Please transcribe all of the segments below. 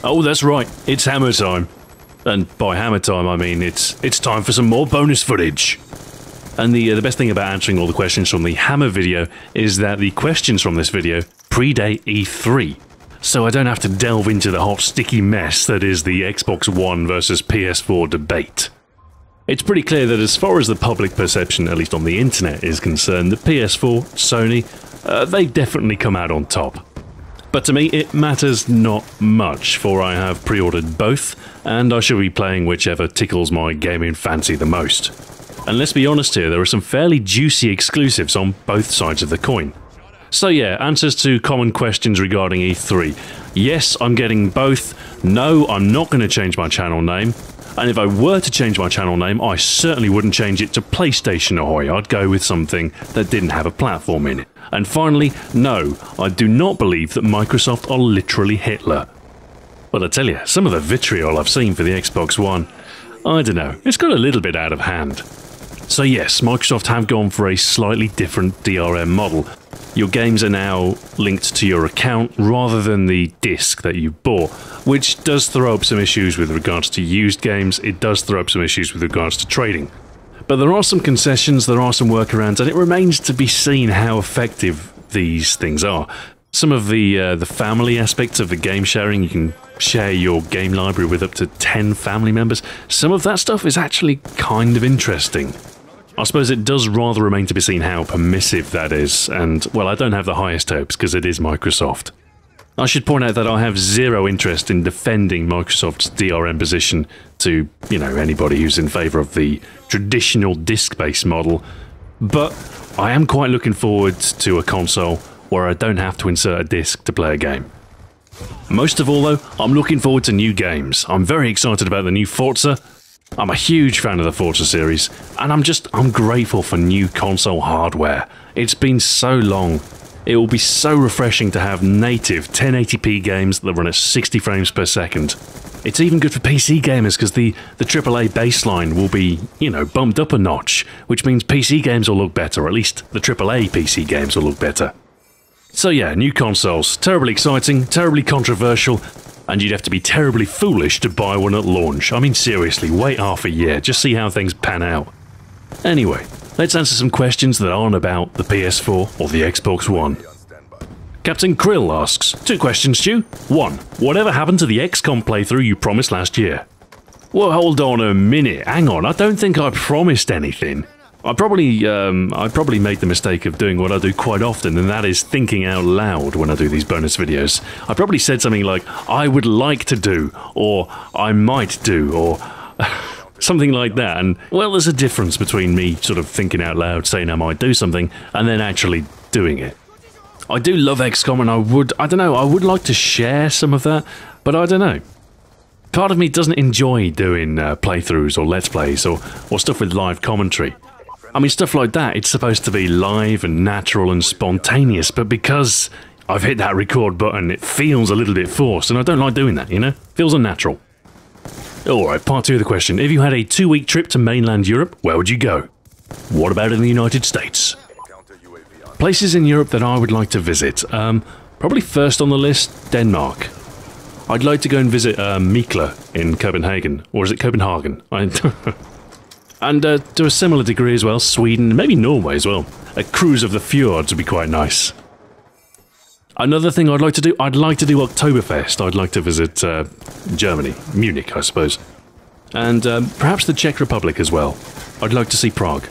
Oh, that's right, it's hammer time. And by hammer time, I mean it's time for some more bonus footage. And the best thing about answering all the questions from the hammer video is that the questions from this video predate E3. So I don't have to delve into the hot sticky mess that is the Xbox One versus PS4 debate. It's pretty clear that as far as the public perception, at least on the internet, is concerned, the PS4, Sony, they've definitely come out on top. But to me, it matters not much, for I have pre-ordered both, and I shall be playing whichever tickles my gaming fancy the most. And let's be honest here, there are some fairly juicy exclusives on both sides of the coin. So yeah, answers to common questions regarding E3. Yes, I'm getting both. No, I'm not going to change my channel name. And if I were to change my channel name, I certainly wouldn't change it to PlayStation Ahoy. I'd go with something that didn't have a platform in it. And finally, no, I do not believe that Microsoft are literally Hitler. But I tell you, some of the vitriol I've seen for the Xbox One, I don't know, it's got a little bit out of hand. So yes, Microsoft have gone for a slightly different DRM model. Your games are now linked to your account rather than the disc that you bought, which does throw up some issues with regards to used games. It does throw up some issues with regards to trading. But there are some concessions, there are some workarounds, and it remains to be seen how effective these things are. Some of the family aspects of the game sharing, you can share your game library with up to 10 family members. Some of that stuff is actually kind of interesting. I suppose it does rather remain to be seen how permissive that is, and, well, I don't have the highest hopes because it is Microsoft. I should point out that I have zero interest in defending Microsoft's DRM position to, anybody who's in favour of the traditional disc-based model, but I am quite looking forward to a console where I don't have to insert a disc to play a game. Most of all, though, I'm looking forward to new games. I'm very excited about the new Forza. I'm a huge fan of the Forza series, and I'm grateful for new console hardware. It's been so long. It will be so refreshing to have native 1080p games that run at 60 frames per second. It's even good for PC gamers because the AAA baseline will be, bumped up a notch, which means PC games will look better, or at least the AAA PC games will look better. So yeah, new consoles. Terribly exciting, terribly controversial, and you'd have to be terribly foolish to buy one at launch. I mean, seriously, wait half a year, just see how things pan out. Anyway, let's answer some questions that aren't about the PS4 or the Xbox One. Captain Krill asks, 2 questions, Stu. 1. Whatever happened to the XCOM playthrough you promised last year? Well, hold on a minute, hang on, I don't think I promised anything. I probably made the mistake of doing what I do quite often, and that is thinking out loud when I do these bonus videos. I probably said something like, I would like to do, or I might do, or something like that, and, well, there's a difference between me sort of thinking out loud, saying I might do something, and then actually doing it. I do love XCOM, and I would like to share some of that, but I don't know. Part of me doesn't enjoy doing playthroughs or let's plays or stuff with live commentary. I mean, stuff like that, it's supposed to be live and natural and spontaneous, but because I've hit that record button, it feels a little bit forced, and I don't like doing that, Feels unnatural. Alright, part 2 of the question. If you had a 2-week trip to mainland Europe, where would you go? What about in the United States? Places in Europe that I would like to visit. Probably first on the list, Denmark. I'd like to go and visit Mikla in Copenhagen, or is it Copenhagen? And to a similar degree as well, Sweden, maybe Norway as well. A cruise of the fjords would be quite nice. Another thing I'd like to do Oktoberfest. I'd like to visit Germany, Munich, I suppose. And perhaps the Czech Republic as well. I'd like to see Prague.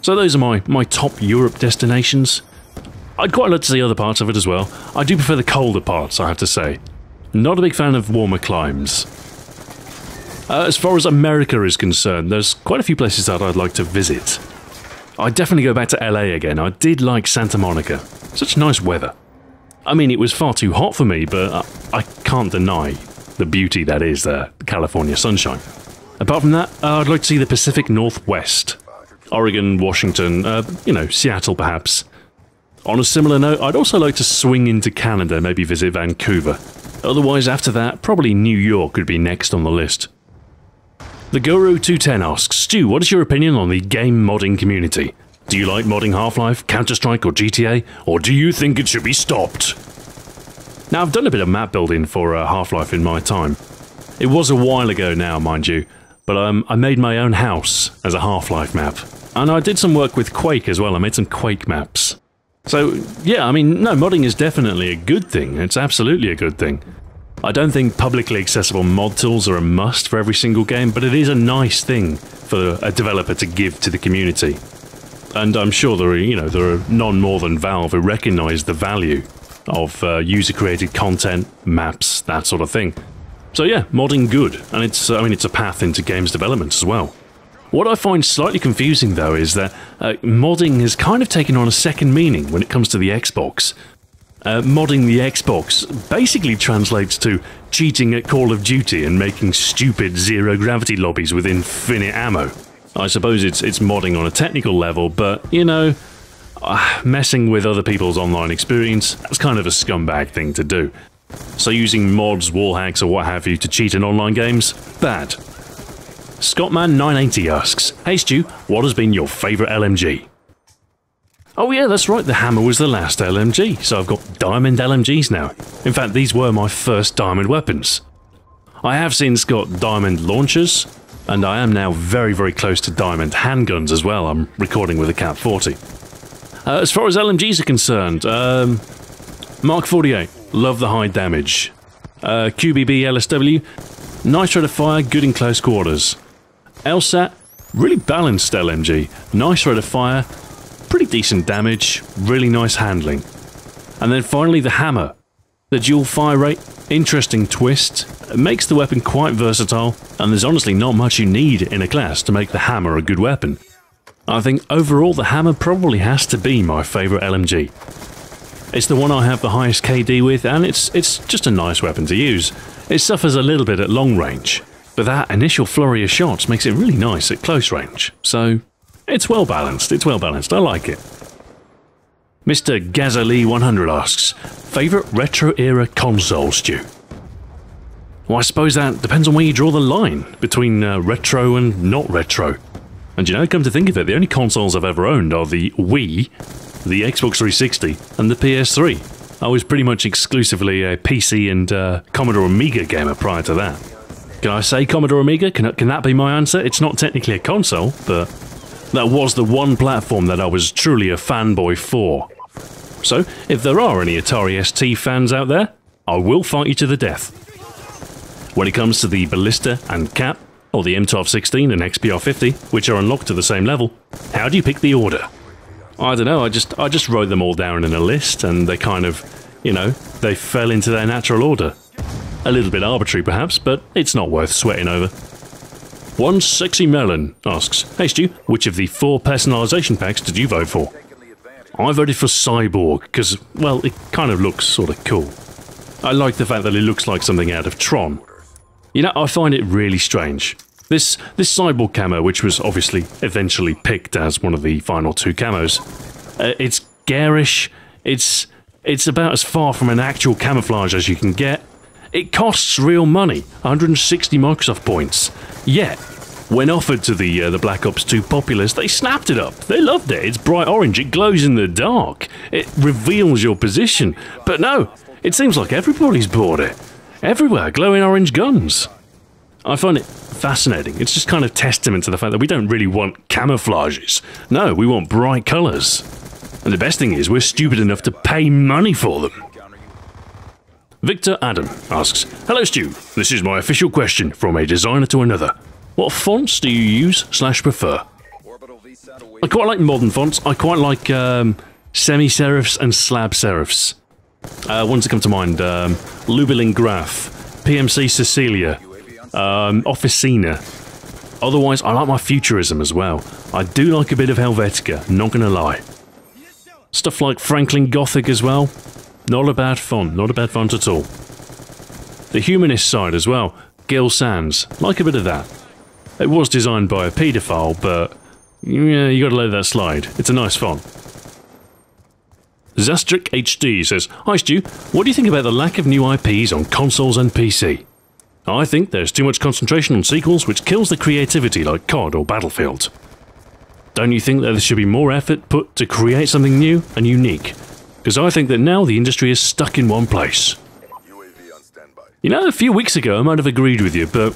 So those are my top Europe destinations. I'd quite like to see other parts of it as well. I do prefer the colder parts, I have to say. Not a big fan of warmer climes. As far as America is concerned, there's quite a few places that I'd like to visit. I'd definitely go back to LA again. I did like Santa Monica. Such nice weather. I mean, it was far too hot for me, but I can't deny the beauty that is the California sunshine. Apart from that, I'd like to see the Pacific Northwest. Oregon, Washington, Seattle perhaps. On a similar note, I'd also like to swing into Canada, maybe visit Vancouver. Otherwise, after that, probably New York would be next on the list. The Guru210 asks, Stu, what is your opinion on the game modding community? Do you like modding Half-Life, Counter-Strike or GTA, or do you think it should be stopped? Now, I've done a bit of map building for Half-Life in my time. It was a while ago now, mind you, but I made my own house as a Half-Life map. And I did some work with Quake as well. I made some Quake maps. So, yeah, I mean, no, modding is definitely a good thing. It's absolutely a good thing. I don't think publicly accessible mod tools are a must for every single game, but it is a nice thing for a developer to give to the community. And I'm sure there are none more than Valve who recognise the value of user-created content, maps, that sort of thing. So yeah, modding good, and it's a path into games development as well. What I find slightly confusing though is that modding has kind of taken on a second meaning when it comes to the Xbox. Modding the Xbox basically translates to cheating at Call of Duty and making stupid zero-gravity lobbies with infinite ammo. I suppose it's modding on a technical level, but, you know, messing with other people's online experience, that's kind of a scumbag thing to do. So using mods, wall hacks, or what have you to cheat in online games? Bad. Scottman980 asks, "Hey Stu, what has been your favourite LMG?" Oh yeah, that's right, the hammer was the last LMG, so I've got diamond LMGs now. In fact, these were my first diamond weapons. I have since got diamond launchers, and I am now very, very close to diamond handguns as well. I'm recording with a Cap 40. As far as LMGs are concerned, Mark 48, love the high damage. QBB LSW, nice rate of fire, good in close quarters. LSAT, really balanced LMG, nice rate of fire, pretty decent damage, really nice handling. And then finally the hammer. The dual fire rate, interesting twist, makes the weapon quite versatile, and there's honestly not much you need in a class to make the hammer a good weapon. I think overall the hammer probably has to be my favourite LMG. It's the one I have the highest KD with, and it's just a nice weapon to use. It suffers a little bit at long range, but that initial flurry of shots makes it really nice at close range. So, it's well balanced, I like it. Mr. Gazali100 asks, favourite retro-era console, Stu? Well, I suppose that depends on where you draw the line between retro and not retro. And you know, come to think of it, the only consoles I've ever owned are the Wii, the Xbox 360, and the PS3. I was pretty much exclusively a PC and Commodore Amiga gamer prior to that. Can I say Commodore Amiga? Can that be my answer? It's not technically a console, but that was the one platform that I was truly a fanboy for. So, if there are any Atari ST fans out there, I will fight you to the death. When it comes to the Ballista and Cap, or the M1216 and XPR50, which are unlocked to the same level, how do you pick the order? I don't know, I just wrote them all down in a list, and they kind of, you know, they fell into their natural order. A little bit arbitrary perhaps, but it's not worth sweating over. One Sexy Melon asks, hey Stu, which of the 4 personalisation packs did you vote for? I voted for Cyborg, because, well, it kind of looks sort of cool. I like the fact that it looks like something out of Tron. You know, I find it really strange. This Cyborg camo, which was obviously eventually picked as one of the final 2 camos, it's garish, it's about as far from an actual camouflage as you can get. It costs real money, 160 Microsoft points. Yet, when offered to the Black Ops 2 populace, they snapped it up. They loved it. It's bright orange. It glows in the dark. It reveals your position. But no, it seems like everybody's bought it. Everywhere, glowing orange guns. I find it fascinating. It's just kind of testament to the fact that we don't really want camouflages. No, we want bright colours. And the best thing is, we're stupid enough to pay money for them. Victor Adam asks, hello Stu, this is my official question from a designer to another. What fonts do you use/prefer? I quite like modern fonts. I quite like semi-serifs and slab serifs. Ones that come to mind, Lubelin Graph, PMC Cecilia, Officina. Otherwise, I like my Futurism as well. I do like a bit of Helvetica, not gonna lie. Stuff like Franklin Gothic as well. Not a bad font, not a bad font at all. The Humanist side as well, Gil Sans, like a bit of that. It was designed by a paedophile, but yeah, you gotta let that slide. It's a nice font. Zastric HD says, hi Stu, what do you think about the lack of new IPs on consoles and PC? I think there's too much concentration on sequels which kills the creativity like COD or Battlefield. Don't you think that there should be more effort put to create something new and unique? Because I think that now the industry is stuck in one place. You know, a few weeks ago I might have agreed with you, but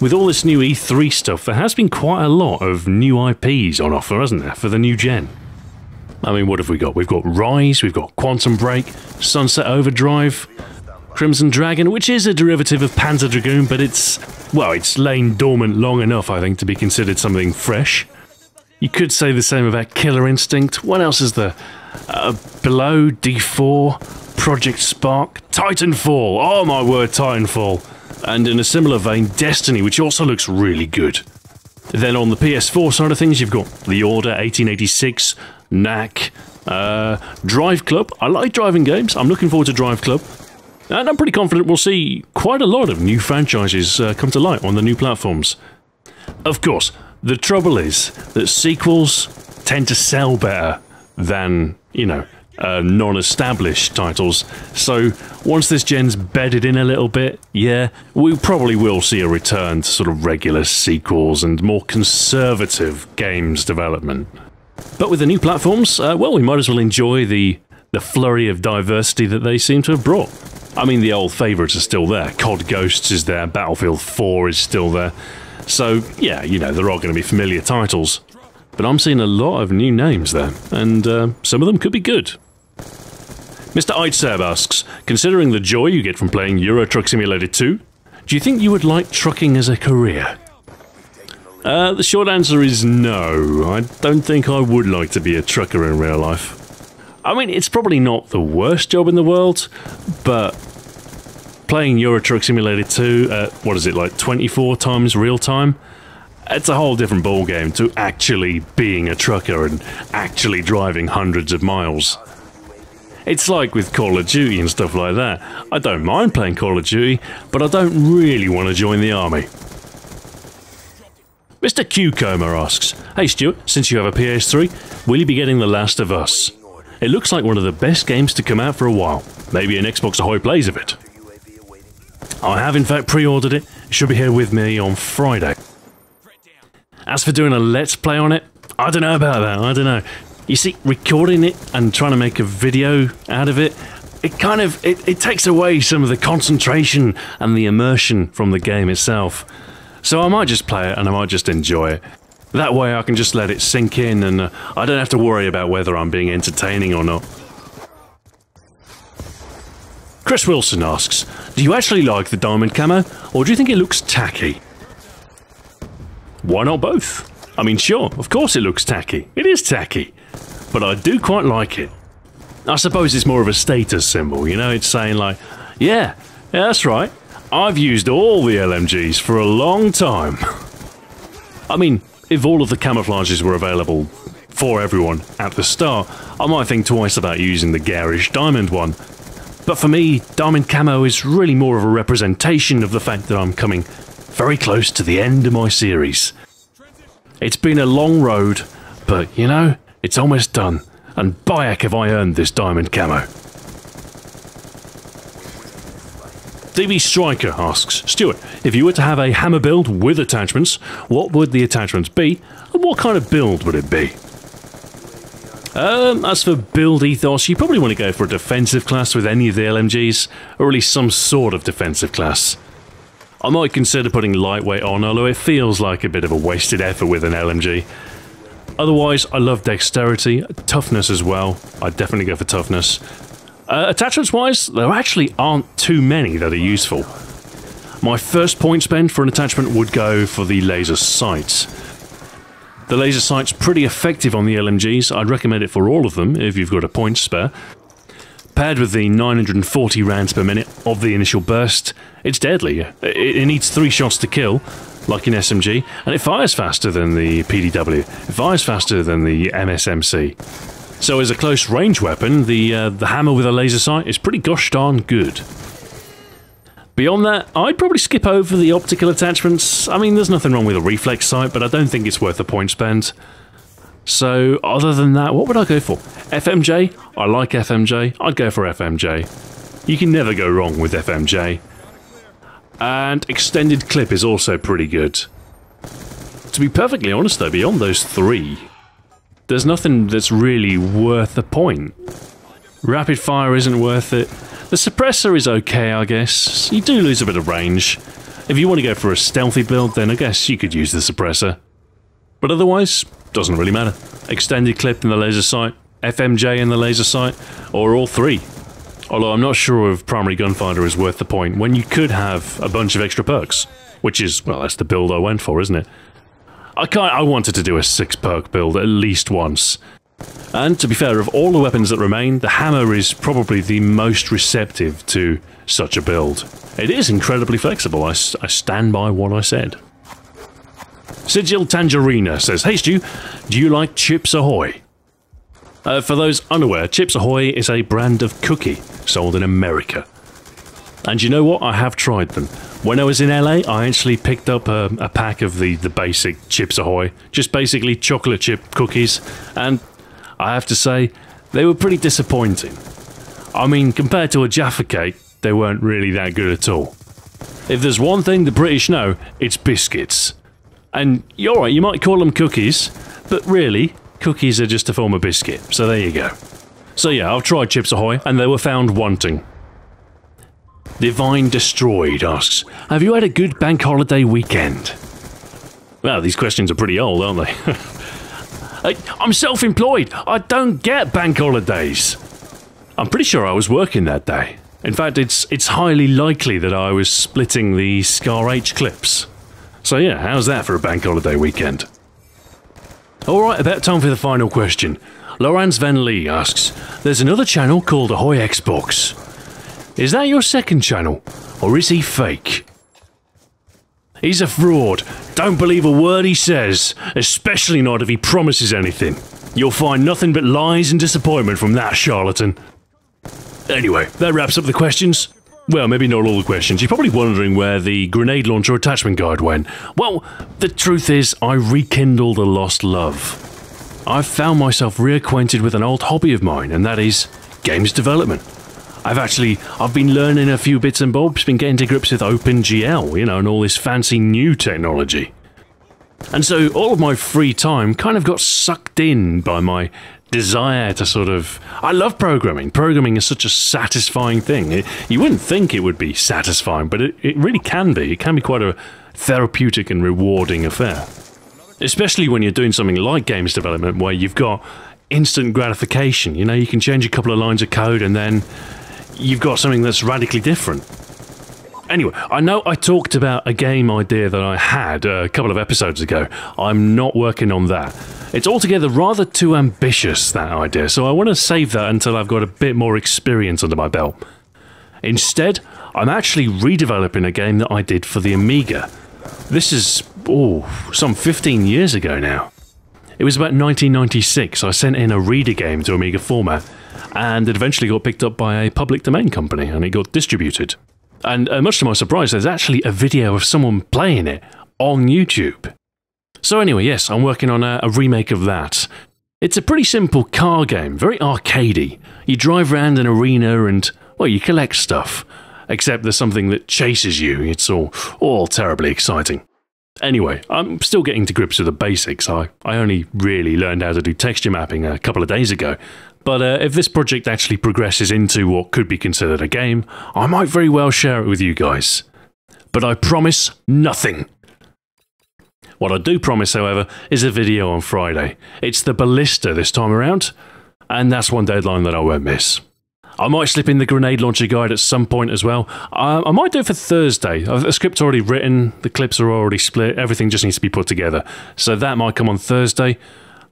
with all this new E3 stuff, there has been quite a lot of new IPs on offer, hasn't there, for the new gen? I mean, what have we got? We've got Rise, we've got Quantum Break, Sunset Overdrive, Crimson Dragon, which is a derivative of Panzer Dragoon, but it's lain dormant long enough, I think, to be considered something fresh. You could say the same about Killer Instinct. What else is there? Below, D4, Project Spark, Titanfall. Oh my word, Titanfall. And in a similar vein, Destiny, which also looks really good. Then on the PS4 side of things, you've got The Order, 1886, Knack, Drive Club. I like driving games. I'm looking forward to Drive Club. And I'm pretty confident we'll see quite a lot of new franchises come to light on the new platforms. Of course, the trouble is that sequels tend to sell better than, you know, non-established titles. So once this gen's bedded in a little bit, yeah, we probably will see a return to sort of regular sequels and more conservative games development. But with the new platforms, well, we might as well enjoy the flurry of diversity that they seem to have brought. I mean, the old favourites are still there. COD Ghosts is there, Battlefield 4 is still there. So, yeah, you know, they're all going to be familiar titles. But I'm seeing a lot of new names there, and some of them could be good. Mr. Eidsab asks, considering the joy you get from playing Euro Truck Simulator 2, do you think you would like trucking as a career? The short answer is no. I don't think I would like to be a trucker in real life. I mean, it's probably not the worst job in the world, but playing Euro Truck Simulator 2 at, what is it, like 24 times real time? It's a whole different ballgame to actually being a trucker and actually driving hundreds of miles. It's like with Call of Duty and stuff like that. I don't mind playing Call of Duty, but I don't really want to join the army. Mr. Cucumber asks, hey Stuart, since you have a PS3, will you be getting The Last of Us? It looks like one of the best games to come out for a while. Maybe an Xbox Ahoy plays of it. I have in fact pre-ordered it. It should be here with me on Friday. As for doing a Let's Play on it, I don't know about that, I don't know. You see, recording it and trying to make a video out of it, it takes away some of the concentration and the immersion from the game itself. So I might just play it and I might just enjoy it. That way I can just let it sink in and I don't have to worry about whether I'm being entertaining or not. Chris Wilson asks, do you actually like the diamond camo, or do you think it looks tacky? Why not both? I mean, sure, of course it looks tacky. It is tacky. But I do quite like it. I suppose it's more of a status symbol, you know? It's saying like, yeah, that's right. I've used all the LMGs for a long time. I mean, if all of the camouflages were available for everyone at the start, I might think twice about using the garish diamond one. But for me, diamond camo is really more of a representation of the fact that I'm coming very close to the end of my series. It's been a long road, but you know, it's almost done. And by heck have I earned this diamond camo. DB Striker asks, Stuart, if you were to have a hammer build with attachments, what would the attachments be, and what kind of build would it be? As for build ethos, you probably want to go for a defensive class with any of the LMGs, or at least some sort of defensive class. I might consider putting lightweight on, although it feels like a bit of a wasted effort with an LMG. Otherwise, I love dexterity, toughness as well. I'd definitely go for toughness. Attachments-wise, there actually aren't too many that are useful. My first point spend for an attachment would go for the laser sights. The laser sight's pretty effective on the LMGs. I'd recommend it for all of them if you've got a point spare. Paired with the 940 rounds per minute of the initial burst, it's deadly. It needs 3 shots to kill, like in SMG, and it fires faster than the PDW. It fires faster than the MSMC. So as a close range weapon, the hammer with a laser sight is pretty gosh darn good. Beyond that, I'd probably skip over the optical attachments. I mean, there's nothing wrong with a reflex sight, but I don't think it's worth the point spend. So, other than that, what would I go for? FMJ? I like FMJ. I'd go for FMJ. You can never go wrong with FMJ. And extended clip is also pretty good. To be perfectly honest though, beyond those 3, there's nothing that's really worth the point. Rapid fire isn't worth it. The suppressor is okay, I guess. You do lose a bit of range. If you want to go for a stealthy build, then I guess you could use the suppressor. But otherwise, doesn't really matter. Extended clip in the laser sight, FMJ in the laser sight, or all three. Although I'm not sure if primary gunfighter is worth the point when you could have a bunch of extra perks. Which is, well, that's the build I went for, isn't it? I wanted to do a 6-perk build at least once. And to be fair, of all the weapons that remain, the hammer is probably the most receptive to such a build. It is incredibly flexible, I stand by what I said. Sigil Tangerina says, "Hey Stu, do you like Chips Ahoy?" For those unaware, Chips Ahoy is a brand of cookie sold in America. And you know what? I have tried them. When I was in LA, I actually picked up a pack of the basic Chips Ahoy, just basically chocolate chip cookies, and I have to say, they were pretty disappointing. I mean, compared to a Jaffa Cake, they weren't really that good at all. If there's one thing the British know, it's biscuits. And you're right, you might call them cookies, but really, cookies are just a form of biscuit, so there you go. So yeah, I've tried Chips Ahoy, and they were found wanting. Divine Destroyed asks, "Have you had a good bank holiday weekend?" Well, these questions are pretty old, aren't they? I'm self-employed. I don't get bank holidays. I'm pretty sure I was working that day. In fact, it's highly likely that I was splitting the Scar H clips. So yeah, how's that for a bank holiday weekend? Alright, about time for the final question. Laurence Van Lee asks, "There's another channel called Ahoy Xbox. Is that your second channel, or is he fake?" He's a fraud. Don't believe a word he says, especially not if he promises anything. You'll find nothing but lies and disappointment from that charlatan. Anyway, that wraps up the questions. Well, maybe not all the questions. You're probably wondering where the grenade launcher attachment guide went. Well, the truth is, I rekindled a lost love. I've found myself reacquainted with an old hobby of mine, and that is games development. I've been learning a few bits and bobs, been getting to grips with OpenGL, you know, and all this fancy new technology. And so all of my free time kind of got sucked in by my desire to sort of... I love programming. Programming is such a satisfying thing. You wouldn't think it would be satisfying, but it really can be. It can be quite a therapeutic and rewarding affair. Especially when you're doing something like games development, where you've got instant gratification. You know, you can change a couple of lines of code and then you've got something that's radically different. Anyway, I know I talked about a game idea that I had a couple of episodes ago. I'm not working on that. It's altogether rather too ambitious, that idea, so I want to save that until I've got a bit more experience under my belt. Instead, I'm actually redeveloping a game that I did for the Amiga. This is, some 15 years ago now. It was about 1996. I sent in a reader game to Amiga format, and it eventually got picked up by a public domain company, and it got distributed. And much to my surprise, there's actually a video of someone playing it on YouTube. So anyway, yes, I'm working on a remake of that. It's a pretty simple car game, very arcadey. You drive around an arena and, well, you collect stuff. Except there's something that chases you. It's all terribly exciting. Anyway, I'm still getting to grips with the basics. I only really learned how to do texture mapping a couple of days ago. But if this project actually progresses into what could be considered a game, I might very well share it with you guys. But I promise nothing. What I do promise, however, is a video on Friday. It's the Ballista this time around, and that's one deadline that I won't miss. I might slip in the grenade launcher guide at some point as well. I might do it for Thursday. The script's already written, the clips are already split, everything just needs to be put together. So that might come on Thursday.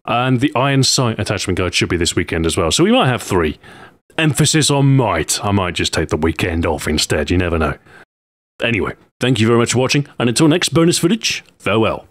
And the Iron Sight attachment guide should be this weekend as well. So we might have 3. Emphasis on might. I might just take the weekend off instead, you never know. Anyway, thank you very much for watching, and until next bonus footage, farewell.